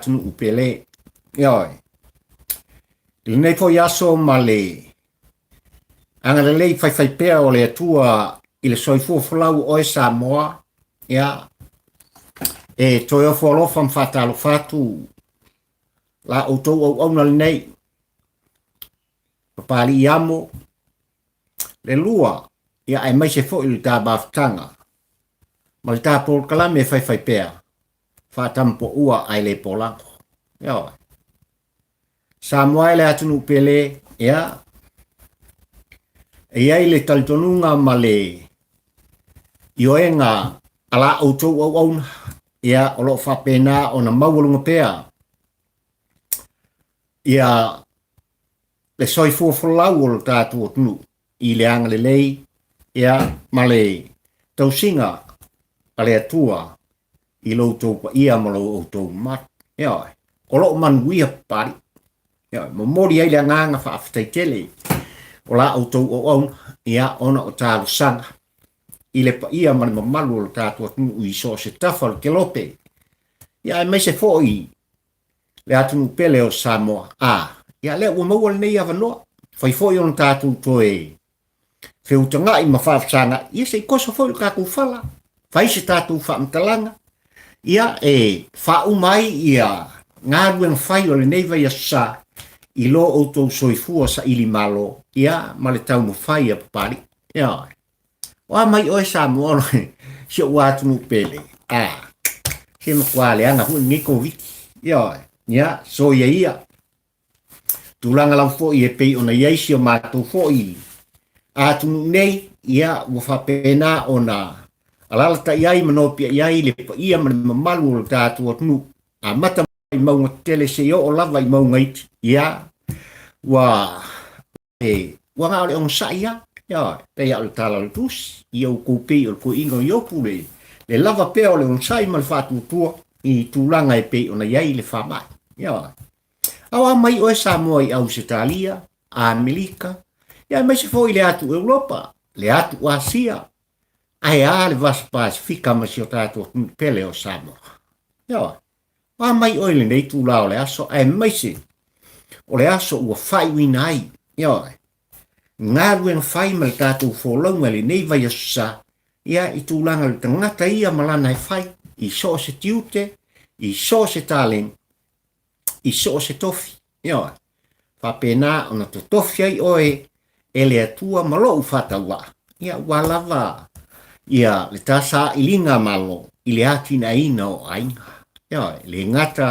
tunu upele. Yoi. Nei po yaso male. Anga lei fai pea o le atua i le soifua fulau o e Samoa. Ya. E toi o fualofa mfatalo fatu. La outou au au nal nei. Papali iamo. Le lua. Ya ai mai se fo ili tā baftanga. Ma le tā pol kalame fai pea. Fatampo ua ai le polango. Yoi. Samoa le atunu pele. Ya. E ai le taltonunga ma le ioenga ala outou au au ia o lo whapena o na maulunga pea. Ia le soifua fulau o lo tātua tunu i le anga le lei ia ma le tausinga a le atua i lo outou pa ia ma lo outou mat. Ia o lo manuia pari. Ia mori ai le nganga whaaftaitele. O la outou o au ia ona o tālu sanga. I le pa ia mani mamalu o tātua tunu i so se tafal ke lope. Ia e mai se foi le atunu pele o Samoa. Ia le ua maua le nei avanoa. Fai foi on tātu toe. Whiutanga i mawhafsanga. Ia se i kosa foi kaku fala. Fai se tātu whaamtalanga. Ia e whau mai ia ngāruen whai o le nei vai asa. I lo outou soifua sa ili malo. Ia ma le tau mo whai a papari. Ia. Wa mai o Samoa si o atunu pele. Se makua le anga hu ngiko wiki. Ia so ia. Tulanga lau fo i e pei ona iai si o mātou fo i. Atunu nei ia ua whapena ona alalata iai manopia iai le pa ia mani mamalu o tātua tunu. A mata mai maunga tele se o lava i maunga iti. Ia wa ngā ole on sa ia. Ia, pei au tala le tusi, i au koupi o ko ingo i opu le lava pea o le onsai ma le whātutua i tūlanga e pei o na iai le whamai. Ia, awa mai o e Samoa i Ausitalia, a Amerika, ia mai se fo i le atu Europa, le atu Asia, ai a le vasa Pasifika ma si o tātua pele o Samoa. Ia, awa mai o le nei tūla o le aso, ai mai se o le aso ua whai wina ai. Ia, ngāruen whai ma le tātou whōlaunga le nei vai asa, ia i tūlanga le tangata ia malana e whai, i so se tiute, i so se tāleng, i so se tofi. Ia, whapena ona to tofi ai oe, e le atua malo u whatawa. Ia, walava, ia le tāsa ilinga malo, i le atina ina o ainga. Ia, le ngata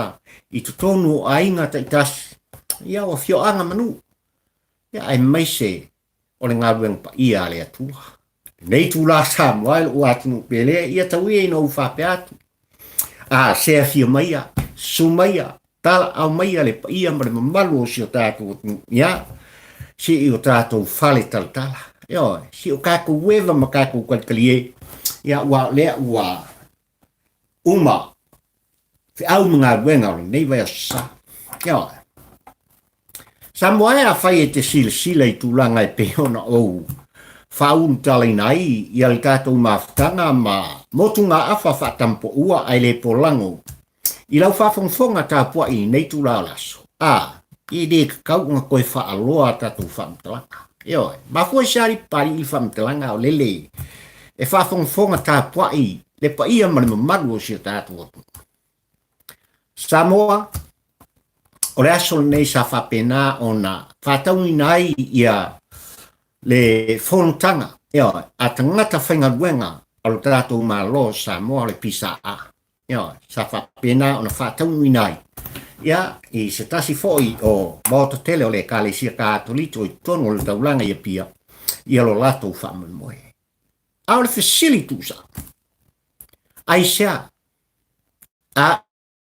i tutonu o ainga ta i tasi. Ia, o fio anga manu. Ia, ai mai se, o le ngārueng pa ia le atua. Nei tūla Samoa o atunu pele, ia tau e no whape atu. Sea fia maia, su maia, tala au maia le pa ia ma le mamalu o si o tātou atunu. Ia, si i o tātou whale tala. Ia, si o kākou wewa ma kākou kalkalie. Ia, ua lea ua uma, fi au mga ruenga o le nei vai asa. Ia, Samoa a whai e te sila i tūlanga e peona ou. Whaun talai nai i al kātou mawhtanga ma motunga awha whatampo ua ai le polango. I lau whawhongwhonga tā pua i nei tūla laso. I de kakau nga koe whaaloa tātou whamtalanga. Ioi, ma fua sari pari i whamtalanga o lele. E whawhongwhonga tā pua i le pa ia mani mamadu o si tātou atu. Samoa, o le aso nei sa whapena o na whatauni nai ia le whontanga. Ia, a tangata whaingaruenga o le tātou malo Samoa le PSA. Ia, sa whapena o na whatauni nai. Ia, i se tasi foi o mauta tele o le kālesia kātolito i tono o le taulanga ia pia. Ia lo lato whaman moe. A o le facilitusa. Ai sea. A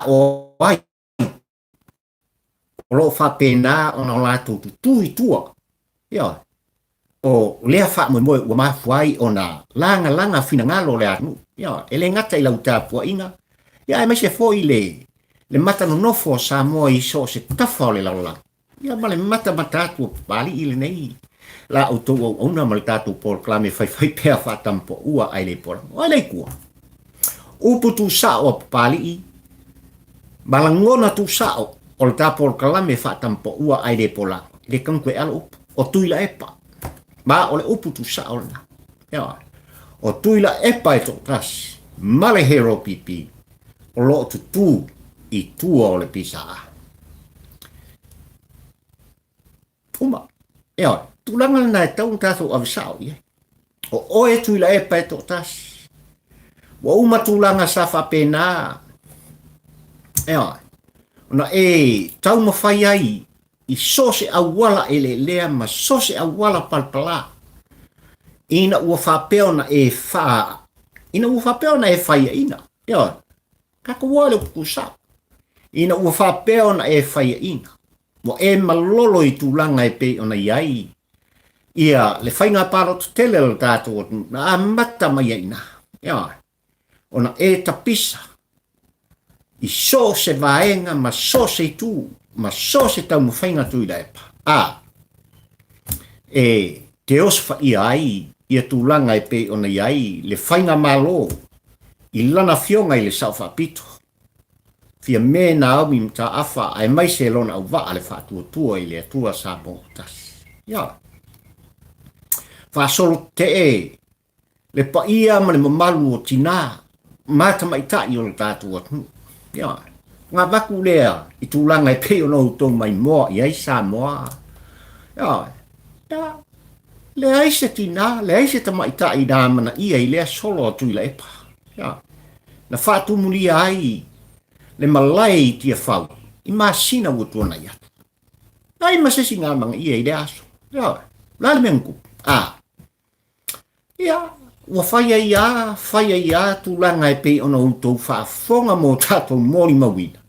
o ai. Lo whapena o na lato tui tua. Ia. O lea wha moe ua mafuai o na langa fina ngalo le anu. Ia. Ele ngata i lau tāpua inga. Ia, e mai se foi le mata no nofo Samoa i so se tafa o le laula. Ia, ma le mata atu pali i le nei. La auto o una ma le tatu por klame fai pea whatampo ua ai le pora. O le kua. Uputu sa o pali i. Balangona tu sao o le tapol kalame fa tampo ua ai le pola le kankwe ala upu o Tuilaepa ma o le upu tu sao na ya o Tuilaepa e to tas male HRPP o lo tu i tua o le PSA uma ya tulanga na tau taso av sao ye o e Tuilaepa e to tas wa uma tulanga sa fa pena ya na tau mawhai ai i sose awala ele lea ma sose awala palpala ina ua whapeo na ina ua whapeo na whaia ina ia kako wale kusa ina ua whapeo na whaia ina mo malolo i tūlanga pe ona iai ia le whainga paro tele le tātou na mata mai ina ia ona tapisa i sose vaenga ma sose tu ma sose tau mwhainga Tuilaepa te osfa i ai ia tūlanga pe ona iai le whainga malo i lana fionga i le sauwha pito fia me na au mi mta afa ai mai se lona au waa le whaatua i le atua sa bontas ia whaasolo te le pa ia ma le mamalu o tina mata mai tai o le tātua tunu ia ngā waku lea i tūlanga e peo no tō mai moa i aisa moa ia le aise tina le aise tamaita i nāmana ia i lea solo o Tuilaepa ia na whātu muli ai le malai i tia whau i masina ua tuana i atu ai masesi ngā manga ia i le aso ia lale mengu ia ua whaia ia tūlanga e pei ona utou whaafonga mō tātou mōri mawina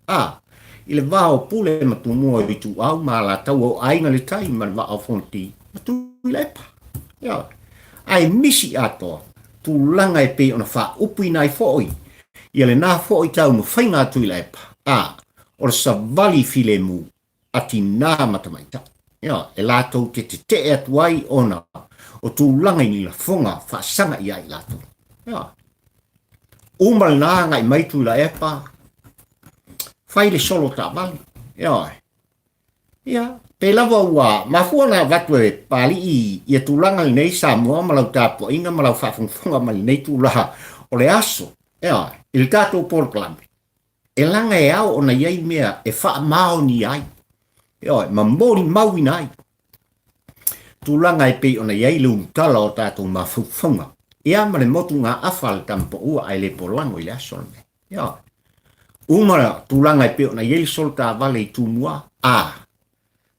i le vao pule matu mua i tu au ma la tau o ainga le tai ma le vao fonti ma Tuilaepa ia ai misi atoa tūlanga e pei ona wha upu i nai fo'i ia le nā fo'i tau ma whainga Tuilaepa o le savali file mu ati nā matamaita ia e lātou te atuai ona o tūlanga i ni la fonga whaasanga i ai lātou ia umal nā ngai mai Tuilaepa whai le solo tā bali ia pe lava ua mafua na vatue pali i tūlanga i nei Samoa malau tāpua inga malau whaafonga mai nei tūlaha o le aso i le tātou Portland e langa e au ona iai mea e wha mao ni ai ma mori mau ina ai tūlanga e pei ona iai le umtala o tātou mawhauwhanga ia ma le motu ngā awhal tampo ua ai le polango i le aso ia umara tūlanga e pei ona iai sol tā vale i tūmua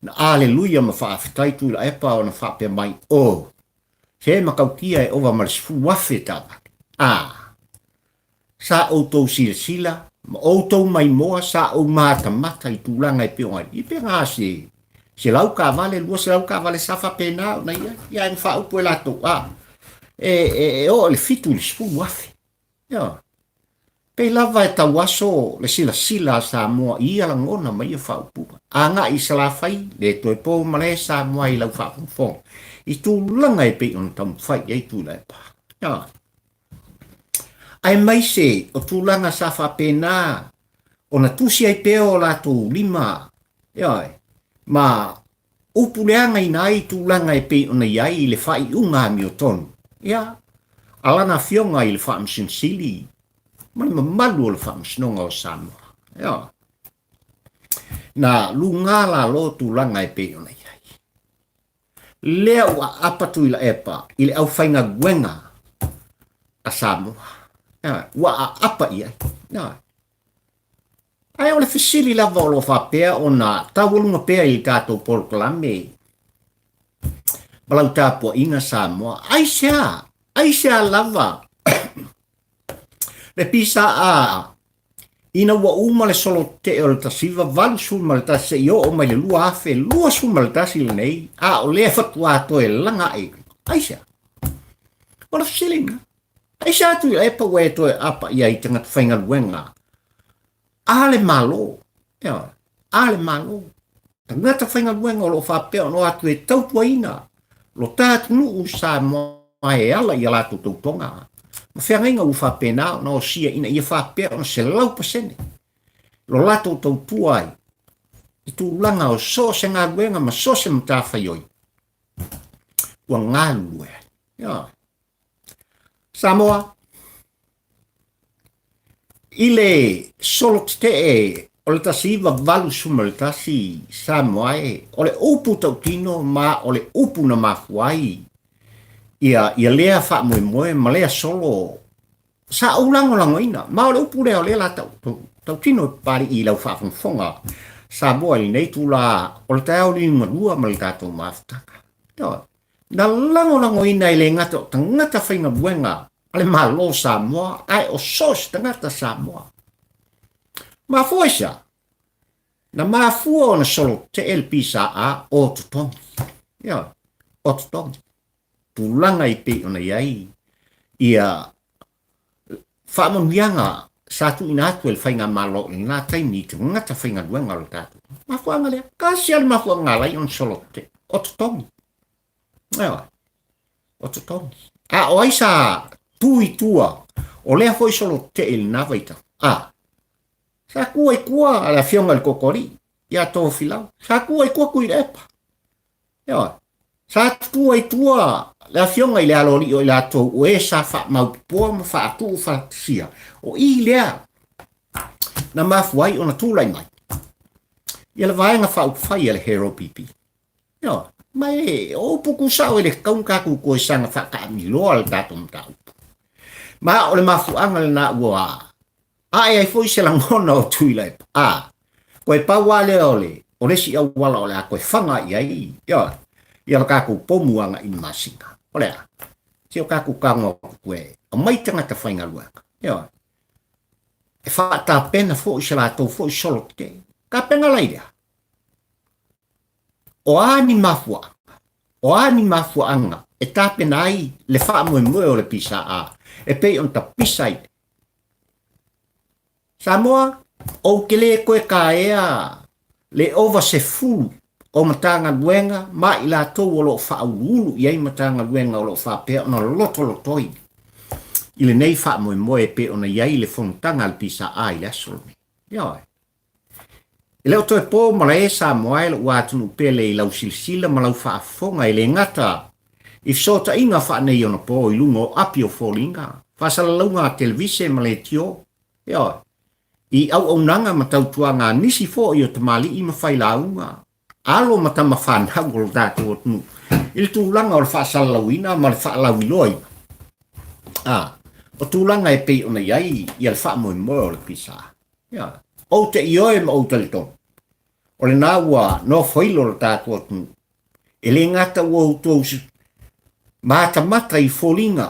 na aleluia ma whaafitai Tuilaepa o na whaapea mai he makautia e owa marisifu wafe tāpake sa outou sila ma outou mai moa sa ou mata mata i tūlanga e peo ai i pe ngā se lau ka vale lua se lau ka vale safa pena na ia en fa upo lato o le fitu le sfu wafe pe lava e tawaso le sila sa moa ia la ngona mai e fa upo anga i sala fai le toi po male sa moa i lau fa fong i tūlanga e pe on tam fai e Tuilaepa ai mai se o tūlanga sa fa pena ona tusi ai peo lato lima ma upuleanga i nai tūlanga e pe ona iai le fai unga mi o tonu alana fionga i le fa msinsili ma le mamalu o le fa msinonga o Samoa na lunga la lo tūlanga e pe ona iai lea ua apa Tuilaepa i le au whainga gwenga a Samoa ua apa ia ai o le fisili lava o lo whapea o na tawalunga pea i tātou Portland balau tāpua inga Samoa ai sea lava le PSA ina ua uma le solo te o le tasiva valu sulma le tasi i o mai le lua afe lua sulma le tasi le nei o lea fatua to e langa ai sea o le fisili nga ai sa Tuilaepa we to apa ia i tanga whainga luenga ale malo tangata whainga luenga o lo whapea no atu e tautuaina lo tātunu u Samoa e ala i ala tautonga ma whiangainga u whapea nao na o sia ina ia whapea o se lau pasene lo lato tau tuai, i tu langa o so se ngā luenga ma so se mtawhaioi. Ua ngā lue. Samoa, ile solo te o le tasi iwa valu suma le tasi Samoa o le upu tau tino ma o le upu na mafuai. Ia lea wha moe moe ma lea solo sa ulango lango ina. Ma o le upu lea o lea la tau tino pari i lau wha fonga. Samoa li nei tu la o le tau ni ngarua ma le tatou maftaka. Na lango ina i le ngata o tangata whainga buenga ale malo Samoa ai o sos tangata Samoa. Ma foisa na mafua o na solo te el PSA o tutongi. O tutongi. Tulanga i pe ona iai. Ia whaamanuianga satu ina atu el whainga malo i ngā taimi te ngata whainga duenga o tatu. Mafuanga lea. Kasi al mafuanga lai on solo te. O tutongi. O tutongi. A o aisa tui tua o lea foi solo te el navaita. Sa kua kua ala fionga le kokori. Ia tō filau. Sa kua kua Tuilaepa. Sa kua tua la fionga i le alori o i la tō ue sa wha maupoa ma wha atu o wha sia. O i lea na mafuai o na tūlai mai. Ia le vaenga wha upwhai le HRPP. Mai o puku sao ele kaunkaku koe sanga wha ka miloa le tato mta upu. Ma o le mafuanga le na ua ai foi se langona o Tuilaepa. Koe pauale o le si au wala o le a koe whanga i ai. Ia la kaku pomuanga i masinga. Olea. Si o kaku kango koe o maitanga ta whainga luaka. E whaata pena fo i se la tau fo i solo te. Ka penga laidea. O ani mafuanga. E ta pena ai le wha moe moe o le PSA. E pei on ta pisai. Samoa, o ke le koe ka ea le ova se fulu o matanga luenga ma i la tau o lo wha ulu i ei matanga luenga o lo wha pea o na lotoi. I le nei wha moe moe pe o na iei le fontanga al pisa a i lasolme. I leo toi po ma le Samoa le watunu pele i lau silsila ma lau wha fonga i le ngata. I sota inga wha nei ona po i lungo api o folinga. Whasala launga televise ma le tio. I au nanga matautua ngā nisi fo i o tamali i mawhai launga. Alo matama whanau o tātou o tunu. Il tūlanga o le whaasalauina ma le whaalauiloi. O tūlanga e pei ona iai i al wha moe moe o le pisa. O te ioe ma o te liton. O le nāua no whailo le tātou o tunu. E le ngata ua utou mātamata i fōlinga.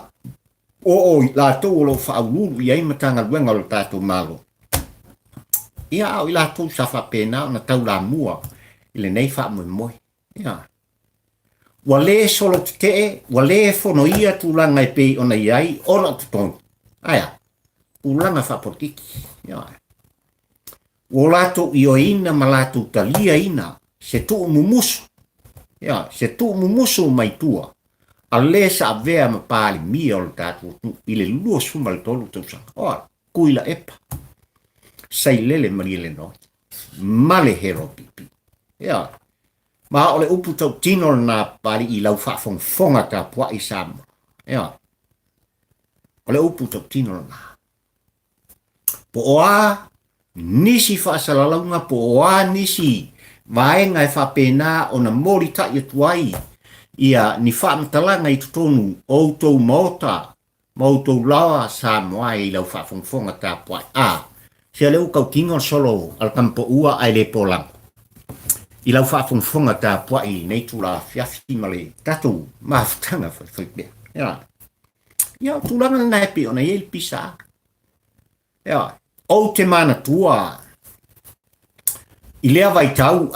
O la tau o lo whaululu i ai matanga luenga o le tātou malo. Ia au i la tau safa pena o na tau la mua i le nei wha moe moe. Wa le solo te wa le fono ia tūlanga e pei ona iai ona tutong. Tūlanga wha potiki. O lato i o ina ma lato talia ina se tuu mumusu. Se tuu mumusu mai tua. A le sa vea ma pāli mia o le tātou i le lua suma le tolu tausanga. Tuilaepa. Sai lele maria le noi. Male HRPP. Ma o le upu tau tino na pari i lau whaafonga ta pua i Samoa. O le upu tau tino na. Po oa nisi whaasalalaunga, po oa nisi vaenga e whapena o na mori ta i tuai. Ia ni whaamatalanga i tutonu o tau maota, mautou lawa Samoa i lau whaafonga ta pua. Sia leu kau kingo solo al kampo ua ai le polang. I lau whaafonga ta pua i nei tula fiafi male tatu maftanga whaipea. Tulanga na epi ona i pisa. O te mana tua. I lea vai tau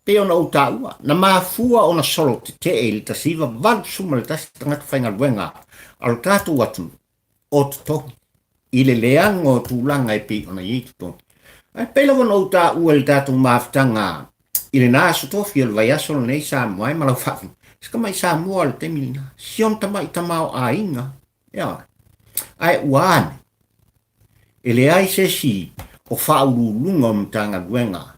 pe ona o taua. Na mafua ona solo te le tasiva valu suma le tasi tangata whainga luenga. Al tatu watu o tutongi. I le leango tūlanga e pe ona i tutongi. Pela wana o taua le tatu maftanga. I le nā sotofi al vai asolo nei Samoa malau whafu. Sika mai Samoa le temilina. Sion tamai tamao a inga. Ai uane. E le ai se si o whaurulunga o mtanga luenga.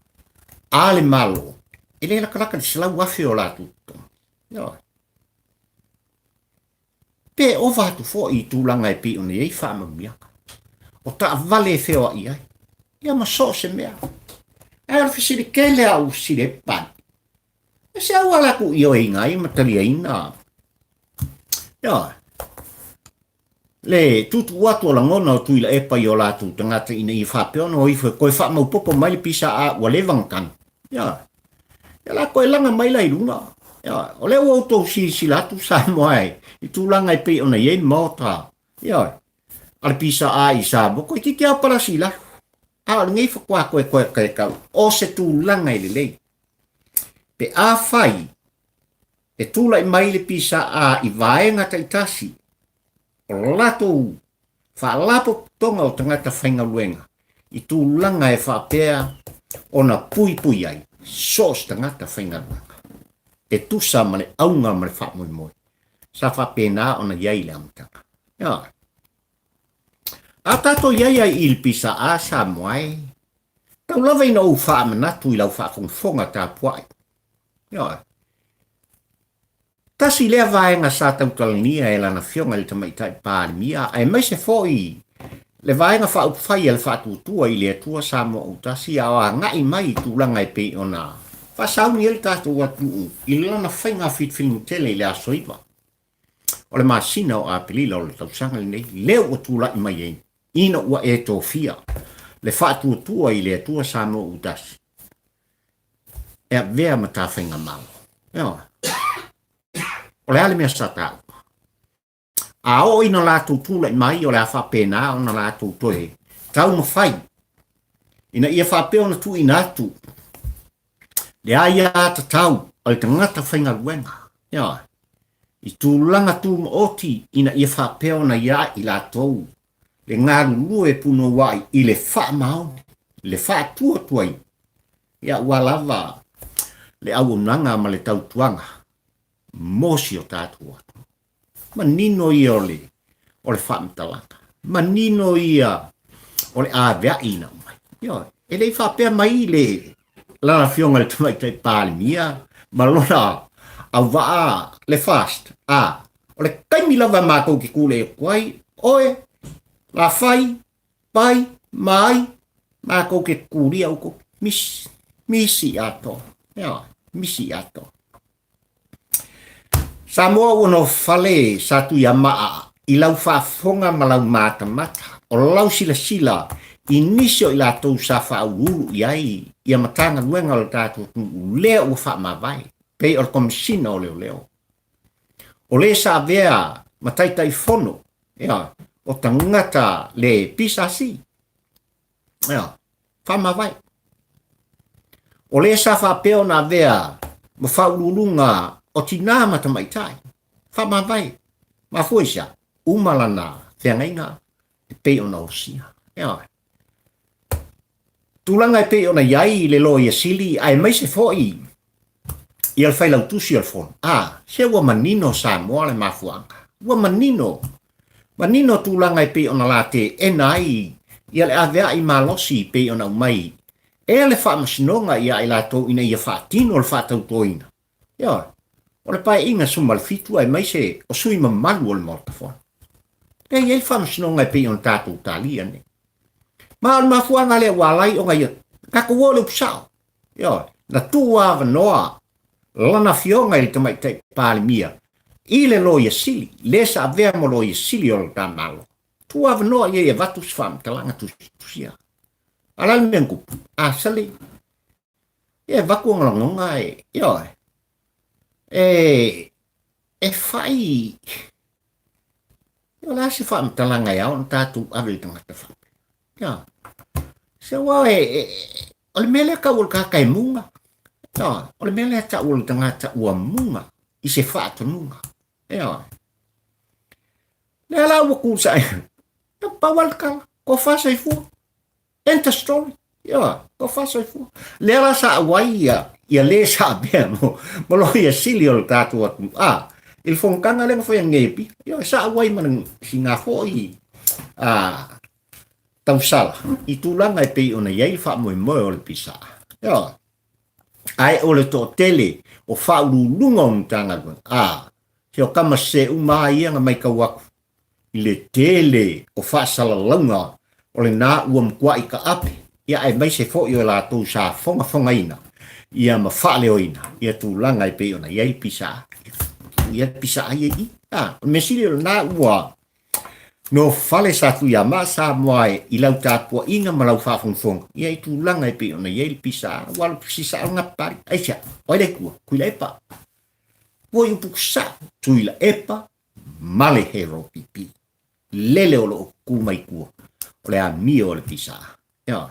Ale malo. Ele la kalaka di sila wafi o la tuto. Yo. Pe o vatu fo I tūlanga e pi o ne ei wha mamiaka. O ta vale feo I ai. Ia ma so se mea. E ar fisiri kele au sire pan. E se au ala ku io e ngai matari e ina. Ia. Le tutu watu o la ngona o Tuilaepa I o la tu tangata ina I whapeo no I koe wha mau popo mai pisa a walevangkan. Ia. Ia la koe langa mai lai lunga. Ia. O leo au tau si latu sa moai. I tūlanga I pe o na yen mota. Ia. Ar pisa a I sa bo koe tiki a para si la. A ngai whakua koe kau. O se tūlanga I le lei. Pe a whai. E tūla I mai le pisa a I vaenga taitasi. O lato whaalapo tonga o tangata whainga luenga. I tūlanga e whapea o na pui ai. Sos tangata whainga luenga. E tusa male aunga male whaamoi moi. Sa whapena o na iai le amtanga. Ia. A tato iai ai il pisa a sa moai. Tau lawa ina u whaamanatu I lau whaafonga tā puai. Ia. Tasi lea vaenga sa tau talania e lana fionga le tamaitai pālimia. Ai mai se foi le vaenga whaupwhai e le whaatutua I le atua sa mo au tasi a oa ngai mai tūlanga e pe o na. Whasauni ele tātou atu I lana whainga whitwhilingu tele I le asoiwa. O le masina o a pelila o le tausanga le nei. Leo o tūla I mai ei. Ina ua e tō fia. Le whaatutua I le atua sa mo au tasi. E vea mata whainga malo. Ia. O le ale mea satau. A o ina lātou tūla I mai o le a whapena o na lātou toe. Tau mawhai. Ina ia whapeo na tu ina atu. Le aia ata tau o le tangata whainga luenga. Ia. I tūlanga tū maoti ina ia whapeo na ia I lātou. Le ngaru lue puno wai I le whaamau. Le whaatua tuai. Ia ua lava. Le au nanga ma le tau tuanga. Mosi o tātua. Manino ia o le whaamtalaka. Manino ia o le āwea ina mai. Ia, e lei whapea mai le lana fionga le tamaitai pālimia. Malona au waa le fast. O le kaimi lava mākou ki kule e kuai. Oe, la whai, pai, mai, mākou ke kuri au ko. Misi ato. Ia, misi ato. Samoa uno fale sa Tuiamaa I lau whaafonga ma lau mata. O lau sila I nisio I lātou sa whaururu I ai. Ia matanga luenga o tātou leo ua whaamawai. Pei o komisina o leo. O le sa vea mataitai fono. Ia, o tangata le PSA. Ia, whaamawai. O le sa whapeo na vea ma whaururunga o tina matamaitai. Whamawai. Ma fuisa. Umalana. Whiangainga. E pei ona osia. Ia. Tūlanga e pei ona iai le lo ia sili. Ai mai se foi. I al whailau tusi al fon. Se ua manino sa moa le mafuanga. Ua manino. Manino tūlanga e pei ona late enai. I al avea I malosi pei ona umai. E le whamasinonga ia I lato ina ia whaatino le whaatautoina. Ia. O le pai inga sumal fitu ai mai se o sui mamalu o le mortafon. E iei whamasinonga e pei on tātou tālia ne. Ma al mafuanga le walai o ngai kako wole upsao. Ia, na tua vanoa lana fionga I le tamaitai pālimia. I le loia sili, le sa avea mo loia sili o le tāmalo. Tua vanoa iei e vatus whamtalanga tusia. Alal mengu, sali. Ia vaku ngalonga e, ia. E fai. Ia la se whamtalanga iau na tātou aveli tangata whampe. Ia. Se wau o le mele ka ul kakai munga. Ia. O le mele ta ul tangata ua munga. I se whaatanunga. Ia. Le ala ua kusa e. Na pawal kala. Ko whasai fua. Enter story. Ia. Ko whasai fua. Le ala sa awai ia le sa bea mo. Malo ia sili o le tātou atu. Il fongkanga le ngafo yang ngepi. Ia sa awai manang singa foi. tau sala. I tūlanga e pei ona iai wha moe moe o le PSA. Ia. Ai o le tō tele o wha urulunga o tanga koe. Se o kama se uma ia nga mai kawaku. I le tele o wha sala launga o le nā ua mkua i ka ape. Ia ai mai se fo i o la tau sa fonga ina. Ia ma wha leo ina. Ia tūlanga e pei ona iai PSA. Ia PSA iai. Mesiri o nā ua no fale sa tu ya ma sa moai i lau tāpua inga ma lau whawhongwhong. Ia i tūlanga e pei ona iai PSA. Walu pisi sa alunga pari. Aisha, oile kua, Tuilaepa. Kua i upuk sa, Tuilaepa, male HRPP. Lele o lo kumai kua. O le a mia o le PSA. Ia.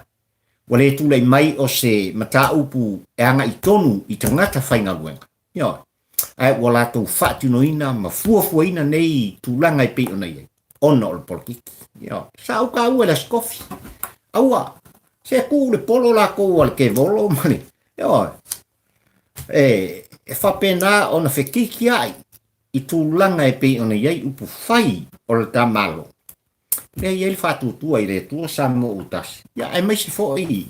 Wale tūlei mai o se mata upu e anga i tonu i tangata whainga luenga. Ia. Ai wala tau whaatino ina ma fuafua ina nei tūlanga e pei ona iai. Ona o le politiki. Ia. Sa au ka ua le skofi. Aua. Se ku le polo la ko al ke volo mani. Ia. E whapena ona whekiki ai. I tūlanga e pei ona iai upu whai o le tamalo. Le iai whatutua i le tua sa mo utasi. Ia ai mai se fo i.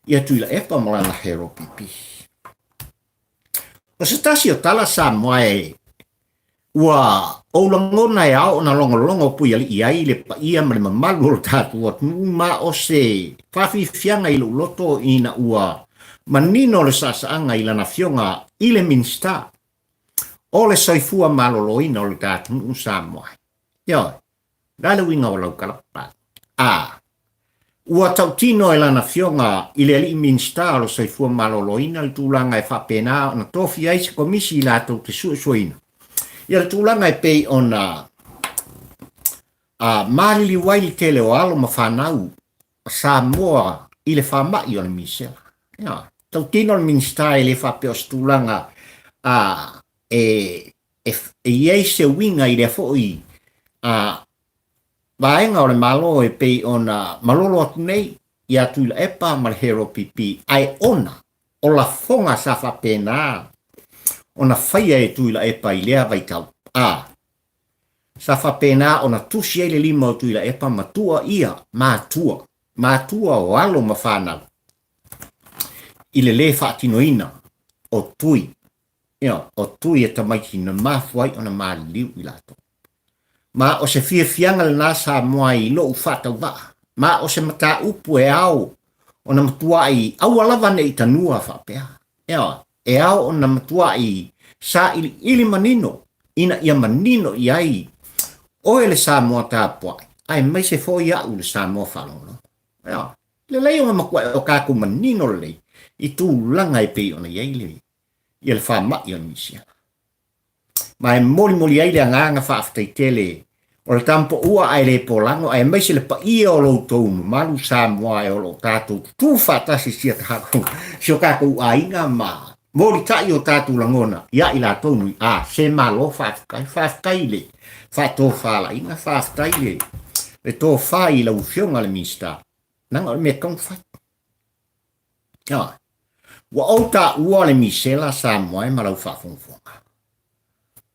Ia Tuilaepa malana HRPP. O se tasi o tala sa moe. Ua o langona e ao na longo pui ali iai le pa ia ma le mamalu o tatu at ma o se whawhiwhianga i loto ina ua manino le sasaanga i lana fionga i le minsta o le soifua malolo ina o le tatu sa moe. Ia, rale winga o lau kalapa. Ua tautino e lana fionga i le ali minsta o le soifua malolo ina le tūlanga e whapena na tofi ai se komisi i lato te suina. Ia le tūlanga e pei ona marili waili tele o alo ma whanau sa moa i le whamai o le misela. Ia, tautino le minsta e le whape o tūlanga iei se winga i le foi vaenga o le malo e pei ona malolo atu nei ia Tuilaepa ma le HRPP ai ona o la fonga sa whapena ona whaia e Tuilaepa i lea vaitau. Sa whapena ona tusi e le lima o Tuilaepa matua ia matua o alo ma whanau i le whaatinoina o tui. Ia, o tui e tamaiti na mafuai ona maliliu i lato. Ma o se fianga le nasa moa i lo ufata wa. Ma o se mata upu e au ona matua i au alava ne i tanua whapea. Ia, e au ona matua i sa ili manino ina ia manino i ai o ele sa moa tāpua. Ai mai se fo ia u le sa moa whalongo. Ia, le lei o makua o kako manino le lei i tūlanga e pei ona iai le ia le whamai o nisia. Ma e moli ai le anganga whaafatai tele o le tampo ua ai le polango ai mai se le pa ia o lo tounu malu sa moa e o lo tātou tu whatasi sia kako sio kako a inga ma mori tai o tātou langona ia i la tounu se malo whaafatai le whato whala inga whaafatai le tō whai la ufionga le mista nanga o le mea kong whai. Ia. Wa ota ua le misela sa moe malau whaafonga.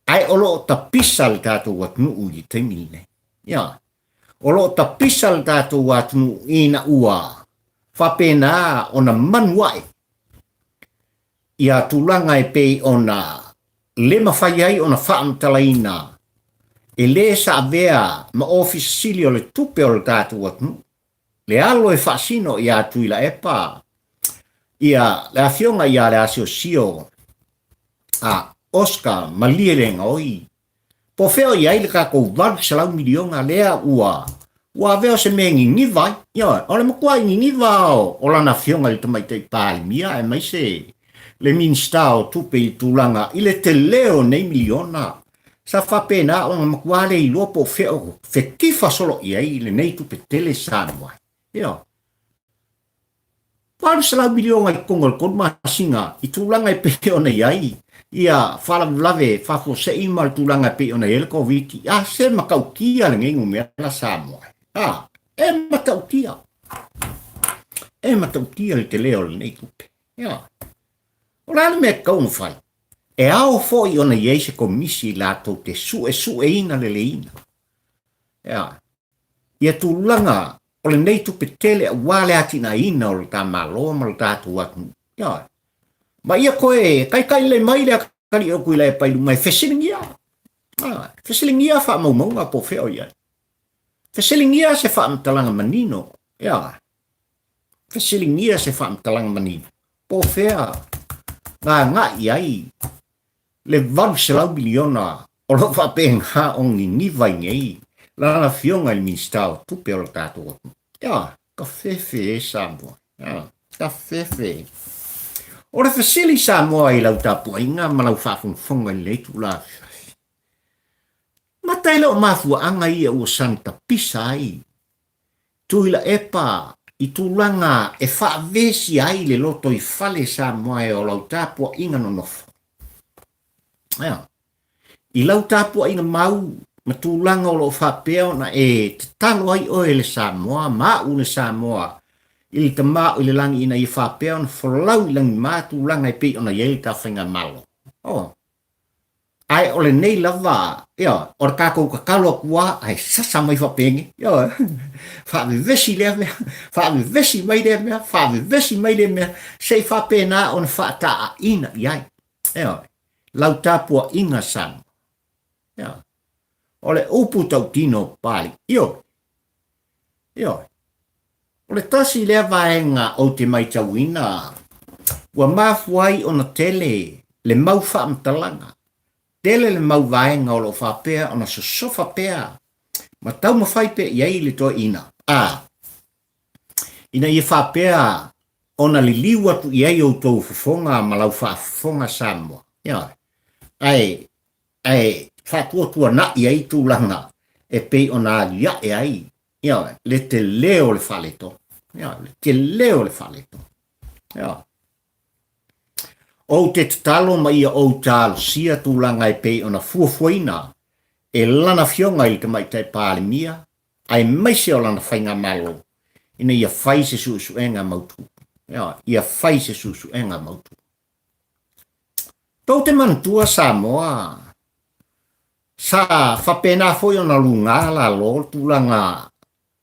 Ai olo ta pisa le tātou watnu ui teimine. Ia. Olo ta pisa le tātou watnu ina ua. Whapena ona manuai. Ia tūlanga e pei ona lema whaiai ona whaamtalaina. E le sa avea ma office sili o le tupe o le tātou watnu. Le alo e whaasino ia Tuilaepa. Ia le afionga ia le asio sio Oscar malielenga oi. Po feo ia ile kako valu salau milionga lea ua veo se mengi nivai. Ia, ole makua ini nivao. Ola na afionga le tamaitei pali mia e mai se le minsta o tupe i tūlanga ile te leo nei miliona. Sa whapena o makua le i lopo feo fekifa solo ia ile nei tupe tele sanwa. Ia. Paru salau milionga i kongol kon masinga i tūlanga i pe ona iai. Ia whalavlave whafo se ima i tūlanga pe ona ele koviti. Se makaukia le ngengu mea la Samoa. E mataukia. E mataukia le te leo le nei kupe. Ia. O rana mea kaunu whai. E ao fo i ona iei se komisi lato te su e ina le leina. Ia. Ia tūlanga o le nei tupe tele a wale ati na ina o le tā malo ma le tātu atu. Ia. Ma ia koe, kai le mai le kali o kui le pai mai fesilingia. Fesilingia wha maunga po feo ia. Fesilingia se wha amtalanga manino. Ia. Fesilingia se wha amtalanga manino. Po fea. Ngā iai. Le valu se lau biliona o lo wha penga o ngi vai ngei. La fionga il ministao tupe o le tātu atu. Ia. Ka fefe e Samoa. Ia. Ka fefe. O le fesili Samoa i lau tāpua inga ma lau whafunfonga i leitu la. Matai leo mafua anga ia ua santa pisa ai. Tuilaepa i tūlanga e whaavesi ai le loto i fale Samoa e o lau tāpua inga no nofo. Ia. I lau tāpua inga mau ma tūlanga o lo whapea na e te talo ai oe le Samoa, ma une Samoa. I le tamau i le langi ina i whapea na whalau i langi mātu langa i pi ona iei ta whainga malo. Ai o le nei lava, ia, o le kākou ka kalo kua, ai sasa mai whapengi, ia, whaavevesi lea mea, whaavevesi mai lea mea, whaavevesi mai lea mea, sei whapena o na whaataa ina iai. Ia, lau tāpua inga Samoa. Ia, o le upu tau tino pali, ia, o le tasi lea vaenga o te mai tauina, ua mafuai o na tele, le mau whaamtalanga. Tele le mau vaenga o lo whapea o na so whapea. Ma tau mawhai pe iei le toa ina. Ina i whapea o na li liwa tu iei o tau whafonga ma lau whafonga Samoa. Ia. Ai, whatuatua na iei tūlanga e pei o na ia e ai. Ia, le te leo le whaleto. Ia, le te leo le whaleto. Ia. O te talo mai o talo sia tūlanga e pei o na fuafuaina e lana fionga i te mai tai pālimia ai mai se o lana whainga malo ina ia whai se susu enga mautu. Ia whai se susu enga mautu. Tau te mantua Samoa sa whapena foi o na lunga la lo tūlanga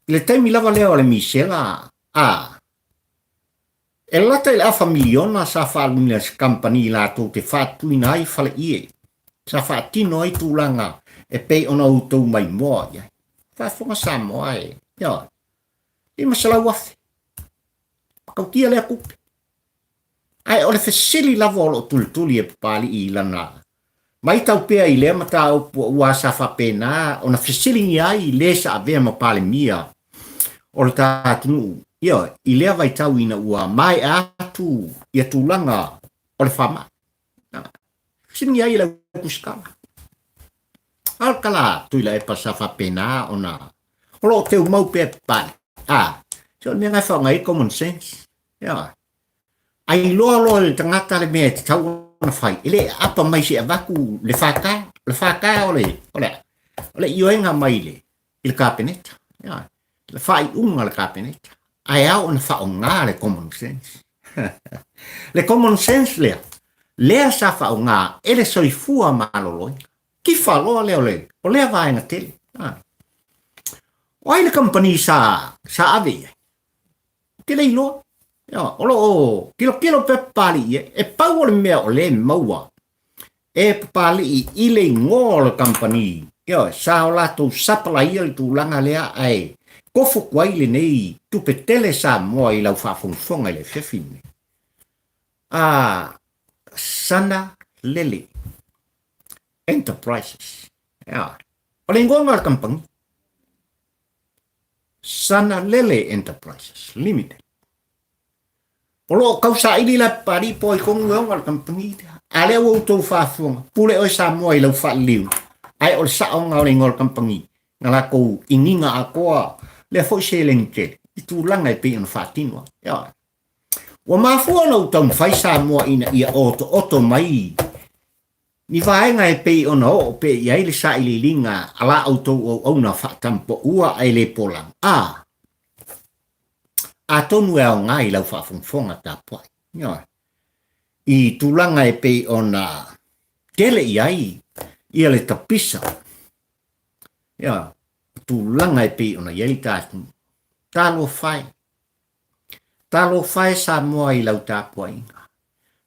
le taimi lava leo le misela e lata i la familiona sa whaalumina si kampani la tō te whātuina ai whale ie. Sa whātino ai tūlanga e pei ona utou mai moa ia. Whaafonga Samoa e. Ia. I masala wafe. Kautia lea kupe. Ai o le fesili lava o lo tulituli e pali i lana. Mai tau pea i lea mata o ua sa whapena o na fesili ni ai le sa avea ma pali mia o le tātunu. Ia, i lea vai tau ina ua mai atu ia tūlanga o le whama. Sini ai lau kuskala. Alkala Tuilaepa sa whapena o na. O lo teu mau pea pāne. So mea ngai whangai common sense. Ia. Ai loa le tangata le mea te tau na whai. Ele apa mai se avaku le whaka. Le whaka o le ioenga mai le. I le kāpeneta. Ia. Le whai unga le kāpeneta. Ai au na whao ngā le common sense. Le common sense lea. Lea sa whao ngā ele soifua maloloi. Ki whaloa leo le. O lea vaenga tele. O ai le company sa ave. Tele iloa. O kilo pe pali e pau o le mea o le maua. E pali i le ngō le company. Sa o lato sapala ia le tūlanga lea ai. Kofo kwai le nei tupe tele Samoa i lau whafonfonga le whewhine. Sana Lele Enterprises. O le ngonga kampang. Sana Lele Enterprises Limited. O lo kausa ili la pari po i kongonga kampang. Ale o tau whafonga. Pule o Samoa i lau whaaliu. Ai o le saonga o le ngol kampang. Ngala kou inginga a koa. Le foi se lente i tūlanga i pei ona whātinua. Wa mafua na utau whai Samoa ina ia oto mai. Ni vaenga e pei ona o pei iai le sa ili linga ala autou au na whaatampo ua ai le polang. Tonu e o ngai lau whaafungfonga tā puai. I tūlanga e pei ona tele iai ia le tapisa. Tūlanga e pei ona iai tātunu. talo fai sa moa I lau tāpua inga.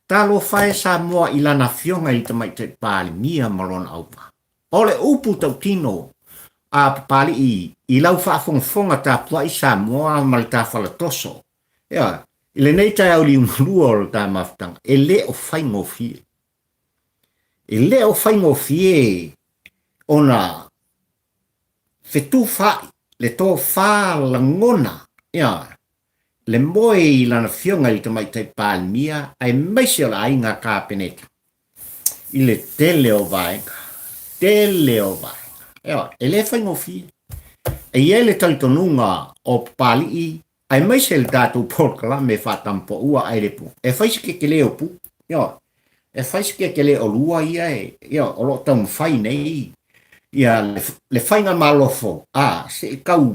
Talo fai sa moa I lana fionga I tamai te pāli mia malona aupa. Ole upu tau tino a pāli I lau whaafonga tāpua I sa moa mali tā whala toso. Ia, ile nei tai au li unlua o tā maftanga, e le o fai ngofie. E le o fai ngofie ona fetu fai, le tō wha langona, ia, le moe I lana fionga I tamai tai pālimia, ai meise o la ainga kāpeneta. I le tele o vaenga, ia, e le fai ngofie. E ia le talitonunga o pāli ai meise le tātou porkala me whatampo ua ai le pu. E whaisike ke leo pu, ia, e whaisike ke leo lua ia ia, o lo tau mwhai nei, ia, le whainga malofo, se kau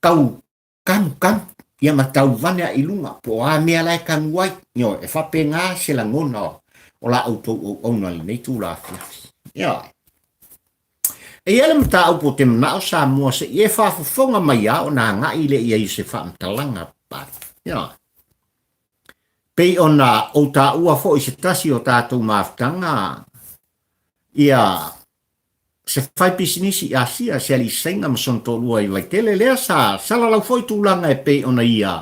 kanu, ia matau vane I lunga, po a mea lai kanu wai, ia, e whape ngā se la ngona o la autou o ona li nei tū la fiafi, ia. E ele mta au po te mnao sa mua se ie whafofonga mai a o nā ngā ile ia I se whaamtalanga pari. Ia. Pei o nā o tā ua fo I se tasi o tātou maftanga. Ia se whai pisinisi I Asia se ali senga masonto lua I vai tele lea sa salalau foi tūlanga e pei o na ia.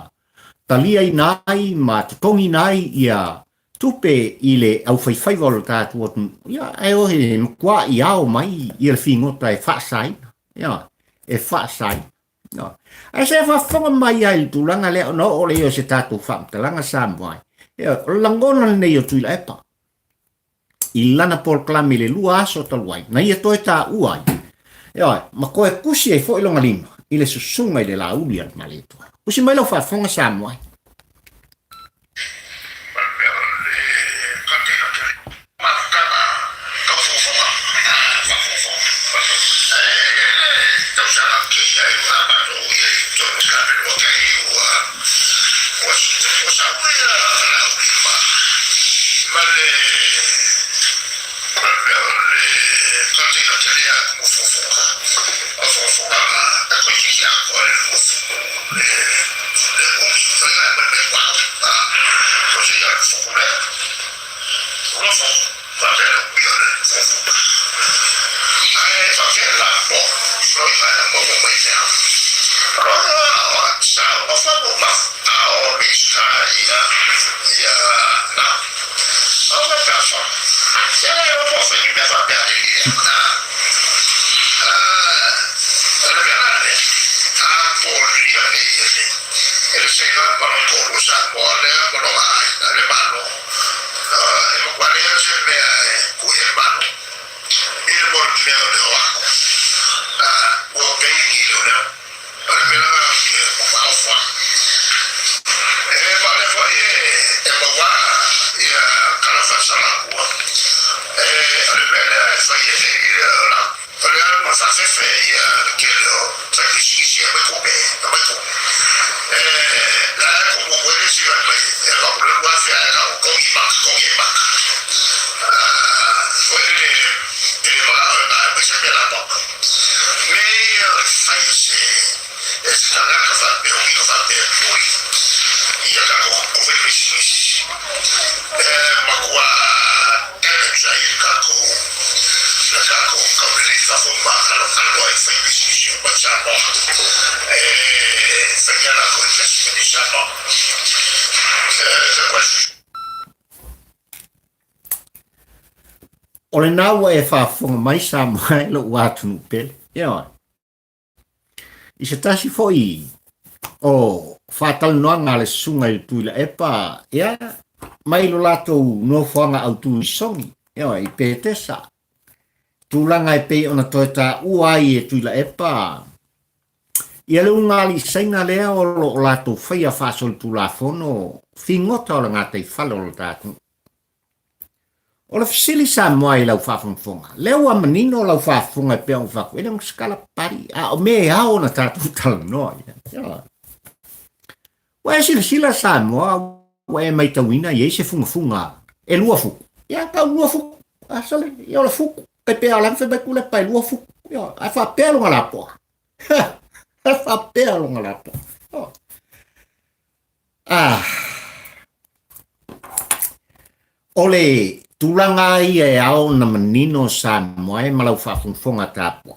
Talia I nai ma tutongi nai ia. Tupe I le au whai walo tātua tu, ia, e ohe mkua I ao mai I le whingota e whaasai, ia, e whaasai, ia. E se whafonga mai ai tūlanga leo no o leo se tātou whaamtalanga sa mwai, ia, langona nei o Tuilaepa. I lana porklami le lua aso taluai, na ia toe tā uai, ia, ma koe kusi e fo ilonga lima, I le susunga I le la ulian ma le tua. Kusi mai lau whafonga sa mwai. O le nāua e whaafonga mai sa mai lo wātunu pele. Ia. I se tasi foi o whātal noa ngā le sunga I Tuilaepa. Ia. Mai lo latou no whanga au tui songi. Ia. I pētesa. Tūlanga e pei ona toi tā uai e Tuilaepa. Ia le ungali sainga lea o lo latou whaia whaasol tūlafono. Whingota o le ngātei whalo lo tātu. O la fisili sa moai lau whafonga. Leo a manino lau whafonga pe au whaku. Ena skala pari. O me hao na tātou tala noa. Wa e sila sa moa. Wa e mai tawina. Ie se funga. E lua fuku. Ia kau lua fuku. Asale. Ia o la fuku. Kai pe alam fe bai kule pai lua fuku. Ia a wha pēlunga la poa. Whapea longa lapo. Ole tulanga ia e ao na manino sa moe malau whafunfonga tāpua.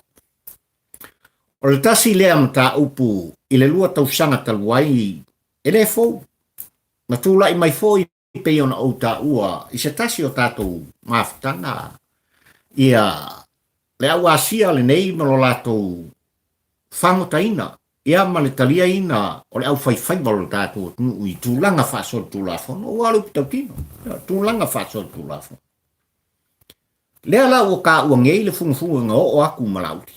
Ole tasi lea mta upu i le lua tausanga taluai e le fou. Na tūla i mai fou i peiona o ta ua i se tasi o tātou mafutanga. Ia le au asia le nei malo lātou whangotaina. Ia male talia ina o le au whai malo tātou i tūlanga whasol tūlafono. O alu pitau tino. Tūlanga whasol tūlafono. Lea la o ka ua ngei le funga o aku malauti.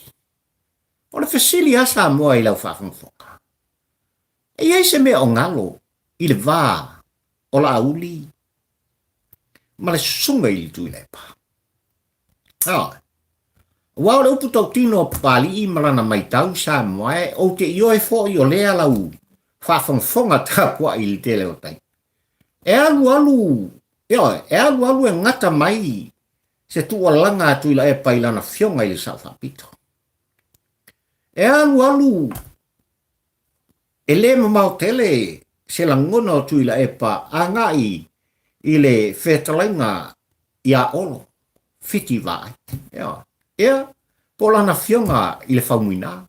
O le fasili asa moa i lau whafunga. E iei se mea o ngalo i le vā o la auli. Ma le sunga i le Tuilaepa. Wao le upu tau tino pali i malana mai tau sa moe o te ioe fo i o lea lau whafunga tāpua i le tele o tai. E alu e ngata mai se tua langa Tuilaepa i lana fionga i le sa whapito. E alu e le mamau tele se langona o Tuilaepa a ngai i le whetalainga i a olo, fiti vai. Ea, po lana fionga i le whaumuina,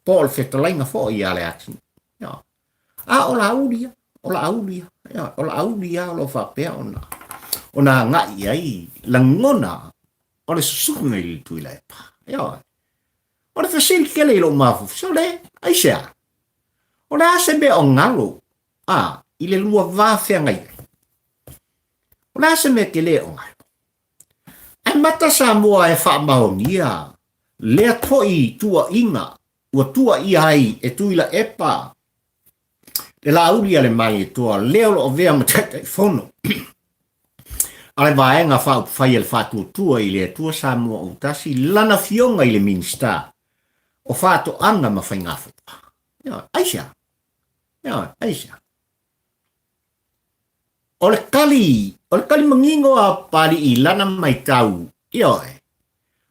po le whetalainga fo i ale ati. O la aulia, o la aulia o lo whapea ona ngai ai, langona o le susunga i le Tuilaepa. O le whasili kele i lo mafu, so le, aisea. O le ase me o ngalo, i le lua vāwhea ngai. O le ase me ke le o ngalo. Ai mata sa mua e whaamahonia, lea toi tua inga, ua tua i ai e Tuilaepa. Le la ulia le mai e tua, leo lo o vea matata i fono. Ale vaenga whai el whātua tua i le tua sa mua o tasi, lana fionga i le minsta. O whāto anga ma whai ngāwhupa. Aisha. Aisha. O le kali mangingo a pali i lana mai tau.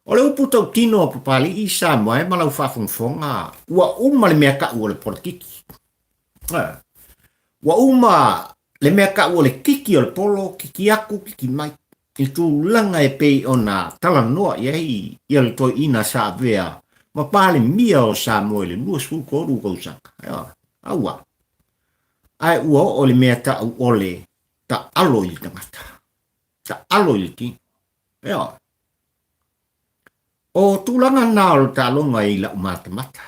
O le upu tau tino a pali i sa moe malau whafunfonga. Ua uma le mea ka ua le politiki. Ua uma le mea ka ua le kiki o le polo, kiki aku, kiki mai. I tu langa e pei o na talanoa i le toi ina sa vea. Ma pale mia o sa moe le lua sku ko ru ko saka. Aua. Ai ua o le mea ta au ole ta alo i tangata. Ta alo i ki. O tulanga nao ta longa i la umata mata.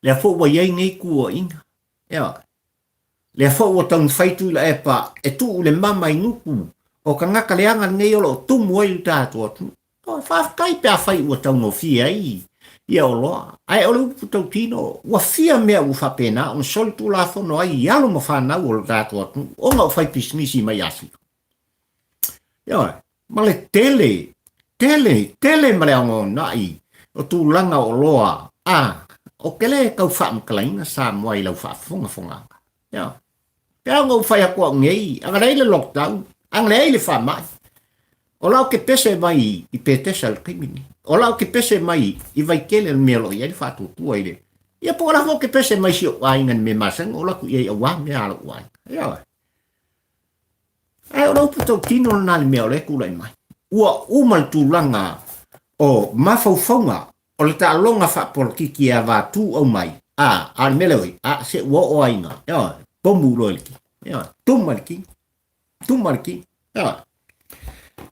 Le fo wa yei nei kua inga. Le fo wa tang faitu la epa e tu le mama i nuku. O ka ngaka leanga nei o lo tumu ai tātua tu. Kai pia fai ua tau no fia i. Ia o loa. Ai o le upu tau tino. Ua fia mea u whapena. On soli tu la fono ai. Ialo ma whanau o le tātua tu. O ngau fai pismisi mai asi. Ma le tele ma le ango nai. O tu langa o loa. O kele kau whaamkalaina sa mua i lau whaafonga. Pea ngau fai akua ngei. Anga rei le lockdown. Anga rei le whamai. O lau ke pese mai i petesa le kaimini. O lau ke pese mai i vai kele le melo i ai whātua tua i le. Ia po lau ke pese mai si o aingan me masang o lau i ai awa me ala uai. Ai o lau putau tino na le meo le kula i mai. Ua umal tūlanga o mawhauwhaunga o le tālonga whapolkiki a vātū au mai. Al meloi, se ua o ainga. Pomu loeliki. Tumariki.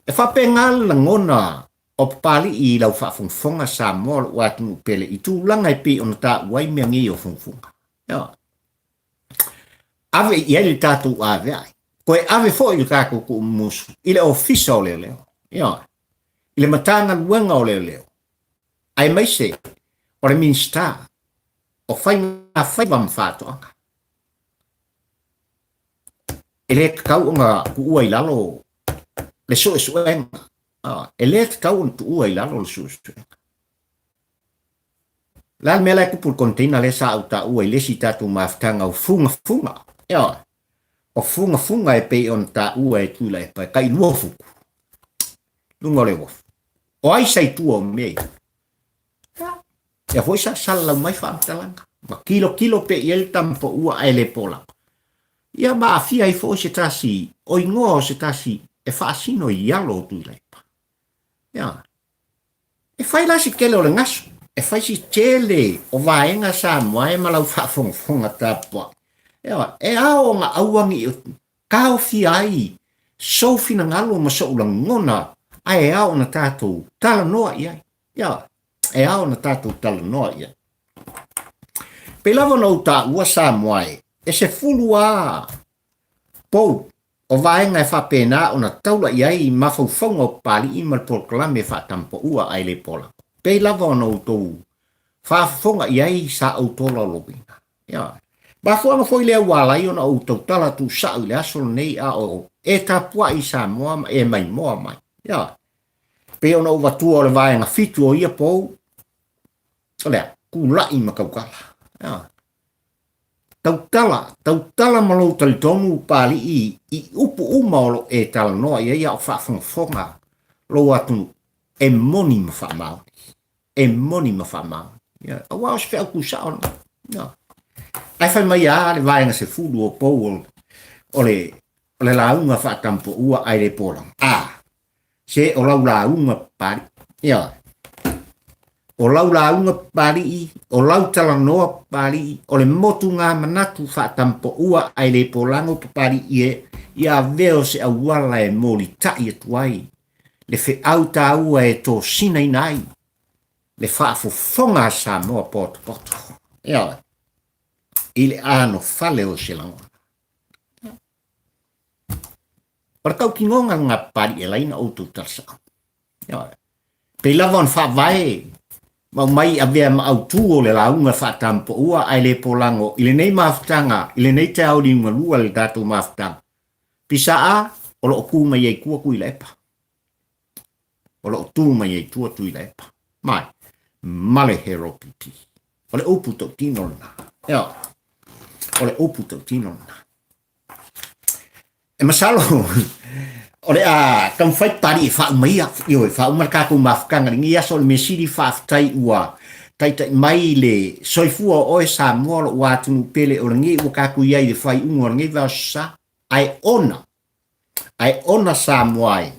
E whapengal na ngona o pali i lau whafunfonga sa mol watu pele i tūlanga i pi ona tā uai mea ngi o funfunga. Ave i ele tātou ave ai. Koe ave fo i kako ku musu. I le ofisa o leo. I le matanga luenga o leo. Ai mai se, o le minsta, o whai wam whātoanga. E le kakau nga ku ua i lalo le suenga. E le kakau nga ku ua i lalo le suenga. Lal mea lai kupul konteina le sa au ta ua i lesi tatu maftanga o funga. O funga e pei on ta ua e Tuilaepa e kai luofuku. Lunga le wofu. O ai sai tua o mei. Ya foi sa sala mai whaamtalanga. Ma kilo pe i el tampo ua ai le pola. Ia maafia i fo se tasi, o ingoa se tasi, e whaasino i alo Tuilaepa. Ia. E whai lasi kele o le ngaso. E whai si tele o vaenga sa moa e malau whaafonga tapua. Ia. E ao nga auangi o kao fi ai. Sofi na ngalo ma so ulang ngona. Ai ao na tātou tala noa iai. Ia. E ao na tātou tala noa iai. Pe lava na uta ua sa moa e se fulua pou o vaenga e whapena o na taula iai mawhauwhaunga o pali i malproklame whatampo ua ai le pola. Pe lava o na utou whaafonga iai sa autola lobina. Ia. Ba fuanga foi lea walai o na utou tala tu sa le asol nei a o e tapua i sa moa e mai moa mai. Ia. Pe o na uvatua o le vaenga fitu o ia pou o lea kulai makaukala. Ia. Tautala malau talitonu pali i upu umalo e tala noa ia ia o whaafonga lo atu e moni ma whaamau. E moni ma whaamau. Ia. Awa o se whea kusa ona. Ia. Ai whai mai a le vaenga se fulu o pou o le launga whaatampo ua ai le pola. Se o lau launga pari. Ia. O lau launga pari, o lau talanoa pari, o le motu ngā manatu whaatampo ua ai le polango pari ia veo se awala e moli tai atuai. Le fe au ta ua e tō sina inai. Le whaafofonga sa moa poto. Ia. Ile ano fale o se lango. Ora kau ki ngonga ngā pari e laina o tū tarsa. Ia. Pe lava on whaavae. Ma mai avea ma au tu o le launga whaatampo ua ai le polango. Ile nei maafutanga, ile nei te auri unga lua le tātou maafutanga. Pisa a, o lo ku mai ei kua Tuilaepa. O lo tu mai ei tua Tuilaepa. Mai, male HRPP. O le upu tau tino na. Ia, o le upu tau tino na. E masalo, o le a kam fai pari fa mai yo fa marka ko mafkanga ngi ya sol mesiri fa tai ua tai mai le soifua o sa mo wa tu pele o ngi o ka ku ia de fai un ngi va sa ai ona sa moai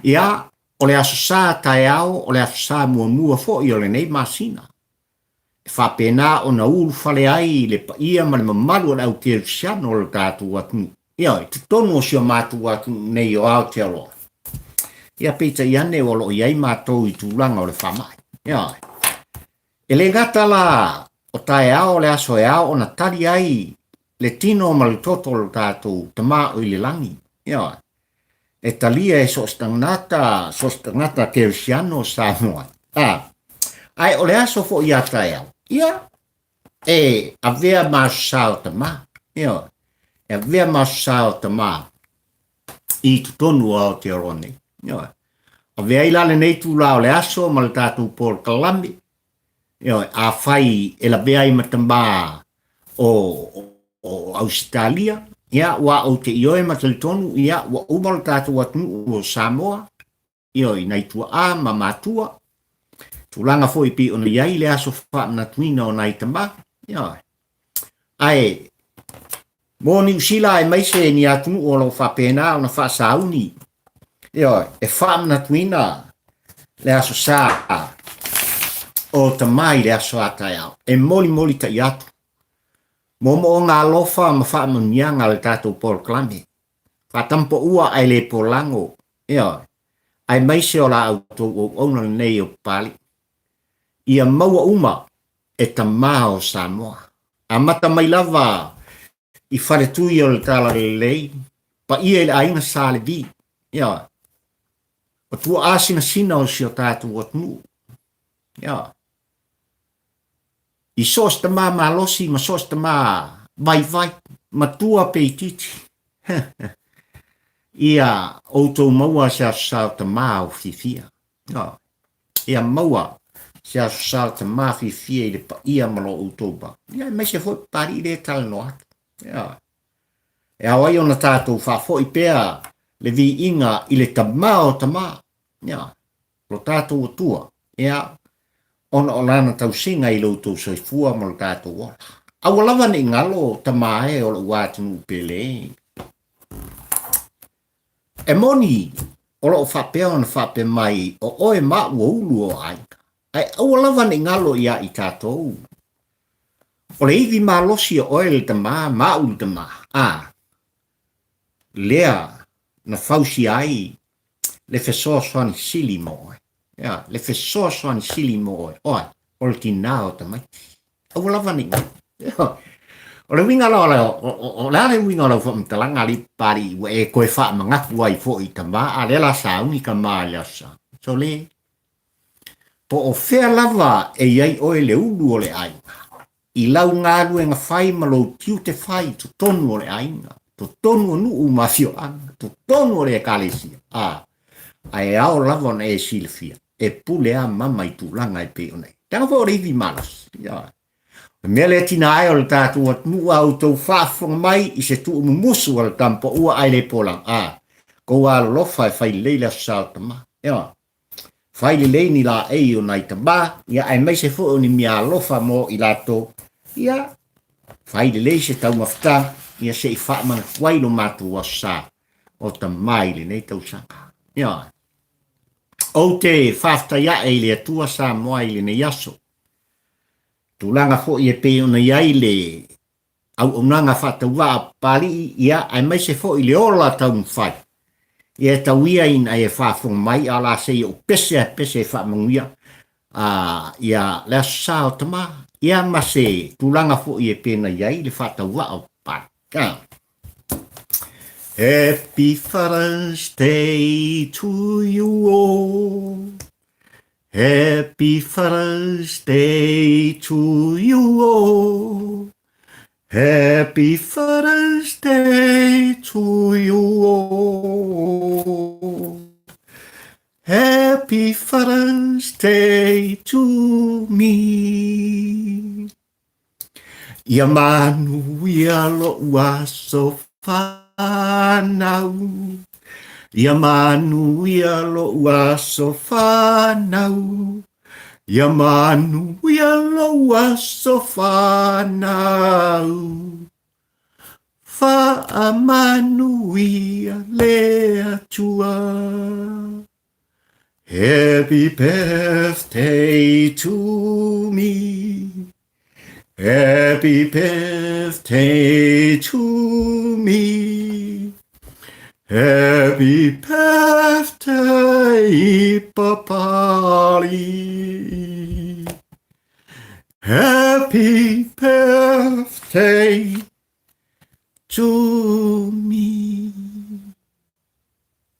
ya o le asa tai ao o le asa mo fo yo le nei masina fa pena ona ul fale ai le ia mal malu au te siano le tatu atu. Ia, te tonu o sio mātu atu nei o Aotearoa. Ia peita iane o lo iai mātou i tūlanga o le whamai. Ia. E le ngata la o tae ao le aso e ao o na tari ai le tino o malitoto lo tātou te mā o i le langi. Ia. E talia e sostangnata kersiano sa moa. Ai o le aso fo ia tae ao. Ia. E avea māsu sao te mā. Ia. E vea masao te mā i tu tonu o Aotearoa nei. A vea ilale nei tu lao le aso ma le tātou por kalame. A whai e la vea i matamā o Australia. Ia wa o te ioe ma te tonu. Ia wa uma le tātou atu o Samoa. Ia i nei tua a ma mātua. Tūlanga fo i pi o na iai le aso wha na tuina o nei tamā. Ia. Ai mo ni usila e mai se ni atu o lo fa pena ona fa sauni. Ia, e fa na tuina le aso sa o te mai le aso ata ia. E moli ta iatu. Mo ngā lofa ma fa manianga le tātou porklame. Fa tampo ua ai le polango. Ia, ai mai se o la auto o ona nei o pali. Ia maua uma e tamā o Samoa. A mata mai lava i whare tui o le tala lei, pa ia le aina sa le vi. Ia. O tua asina sina o si o tātou o tunu. Ia. I sos ta mā malosi, ma sos ta mā vai, ma tua peititi. Ia outou maua se asau ta mā o fifia. Ia. Ia maua se asau ta mā fifia i le pa ia malo outou ba. Ia, mai se foi pari le tala no atu. Ia. E awai ona tātou whafo i pēa le vi inga i le tamā o tamā. Ia. Lo tātou o tua. Ia. ona o lana tausinga I loutou soifua mo le tātou ola. Aua lava ni ngalo tamae o le wātunu pele. E moni o lo whapea ona whape mai o oe maa ua ulu o aika. Ai aua lava ni ngalo ia I tātou. O le iwi maa losi o oe le tamaa, maa ulu tamaa. Lea na fausi ai le fesoa soani sili mo. Ya, le fesoa soani sili mo. Oi, o le tinao tamai. Aua lava ni ngalo. O le winga lo o le winga lo fo mtalanga li pari e koe fa mangaku ai fo I tama a le la sauni ka mala sa. So le po o fea lava e iai oe le ulu o le ai. I lau ngāru e ngā whai malo tiu te whai to tonu o le ainga. To tonu o nu u mafio anga. To tonu o le kalesia. Ai ao lava na e silfia. E pule a mama I tūlanga e pe o nei. Tanga fo o reivi malas. Ya. Mea le tina ai o le tātua nua au tau whaafonga mai I se tuu mumusu o le tampo ua ai le polang. Kou a lofa e whai leila sao tama. Ea. Whai le leini la ei o nai tama. Ia ai mai se fo ni mea lofa mo I lato. Ia. Whai le lei se tau mafta. Ia se I whaamana kwai lo matu wa sa. O tamai le nei tau sanga. Ia. O te whafta ia e le atua sa moa I le ne yaso. Tūlanga fo I e pe ona iai le au onanga whataua pali ia ai mai se fo I le ola tau mwhai. Ia tau ia ina e whafong mai ala se I o pese whamanguia. Ia lea sao tama. Ia ma se tūlanga fo I e pe na iai le whataua o pali. Happy Father's Day to you all. Happy Father's Day to you all. Happy Father's Day to you all. Happy Father's Day to me. Ia manu ia lo ua so whanau. Ia manu ia lo ua so whanau. Ia manu ia lo ua so whanau. Wha manu ia lea tua. Happy birthday to me. Happy birthday to me. Happy birthday, Papali. Happy birthday to me.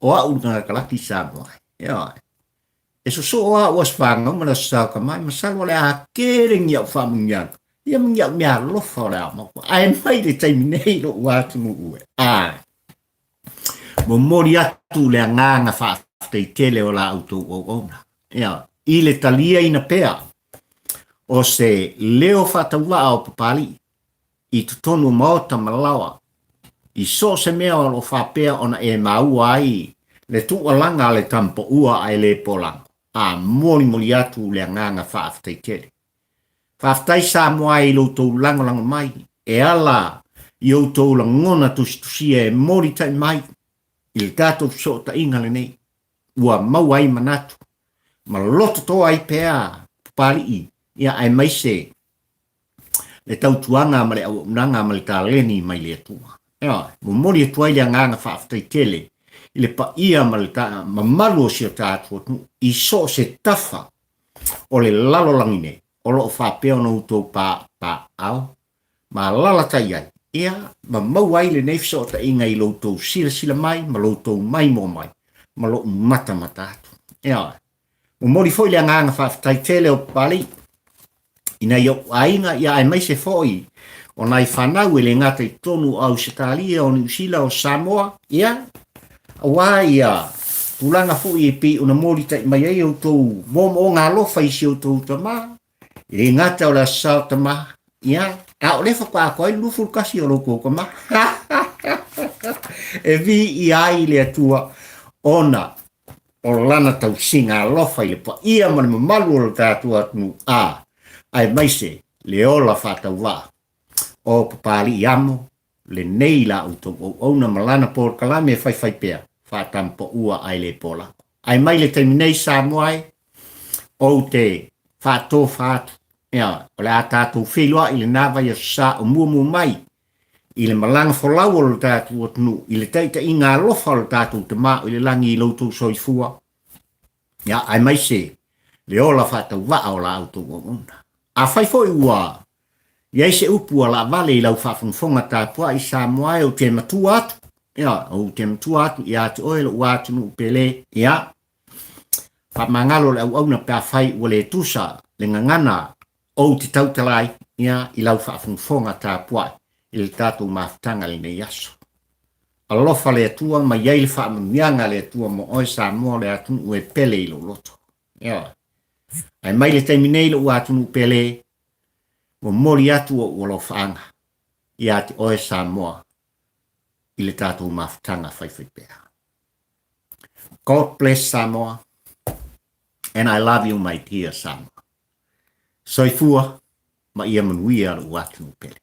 Oa una kalaki sama. Ya. Eso so oa was fanga mana sa kamai masal wala akering ya famunyan. Ya menyak mia lo fora mo. Ai mai de terminate lo wa tu mu. Mo mori atu le nganga fa te tele o la auto o ona. Ia, I le talia ina pea. O se leo fataua o papali. I tutonu maota malawa. I so se mea o lo whapea ona e maua ai. Le tualanga le tampo ua ai le polang. Mori atu le nganga fa te tele. Whaftai sa moa I lo tau langolango mai. E ala I o tau langona tusia e mori tai mai. Il tato so ta inga le nei. Ua mauai manatu. Ma loto to ai pea pali I. Ia ai mai se. Le tau tuanga ma le au nanga ma le taleni mai le tua. Ia, mo mori e tuai le nganga whaaftai tele. I le pa ia ma le ta ma malu o si o tātua. I so se tafa. O le lalo langine. O lo whapea no utou pa au. Ma lala tai ai. Ia, ma mauai le neifso ta inga I loutou sila mai, ma loutou mai mo mai. Ma lo mata atu. Ia, mo mori foi le nganga whaftai tele o pali. Ina yo ainga, ia ai mai se foi. O nai whanau e le ngata I tonu au Sitalia o New Zealand o Samoa. Ia, awa ia, tulanga foi e pi una mori tai mai ai o tou, mo ngā lofa I si o tou tama. E ngata o la sao tama. Ia, o le whakua koe lufu kasi o loko kama. E vi I ai le atua ona o lana tau singa lofa i le pa ia man malu o tātua atu ai maise le ola whātau wā o papali i amo le nei la o na malana por kalame fai pea whātampo ua ai le pola ai mai le terminei sa moai o te whātō whātu o le a tātou whelua i le nāwai a sa o mua mai i le malanga wholau o le tātou atunu, i le taita i ngā lofa o le tātou te mā, i le langi i lautou soifua. Ai mai se, le ola whātau waa o la autou o una. A whaifo i ua, iai se upu a la vale i lau whawhangwhonga tāpua i sa moai o te matua atu. O te matua atu i atu oe le uatu nu pele. Whamangalo le au auna pia whai ua le tusa, le ngangana o te tautalai i lau whawhangwhonga tāpua. I le tātou mafutanga le nei aso. Alofa le atua ma iai le whaamamianga le atua mo oe sa moa le atunu ue pele i lo loto. Ai mai le taiminei le ua atunu pele o mori atu o ua lo whaanga i ati oe sa moa i le tātou mafutanga whaipea. God bless Samoa and I love you my dear Samoa. Soifua ma ia manuia le ua atunu pele.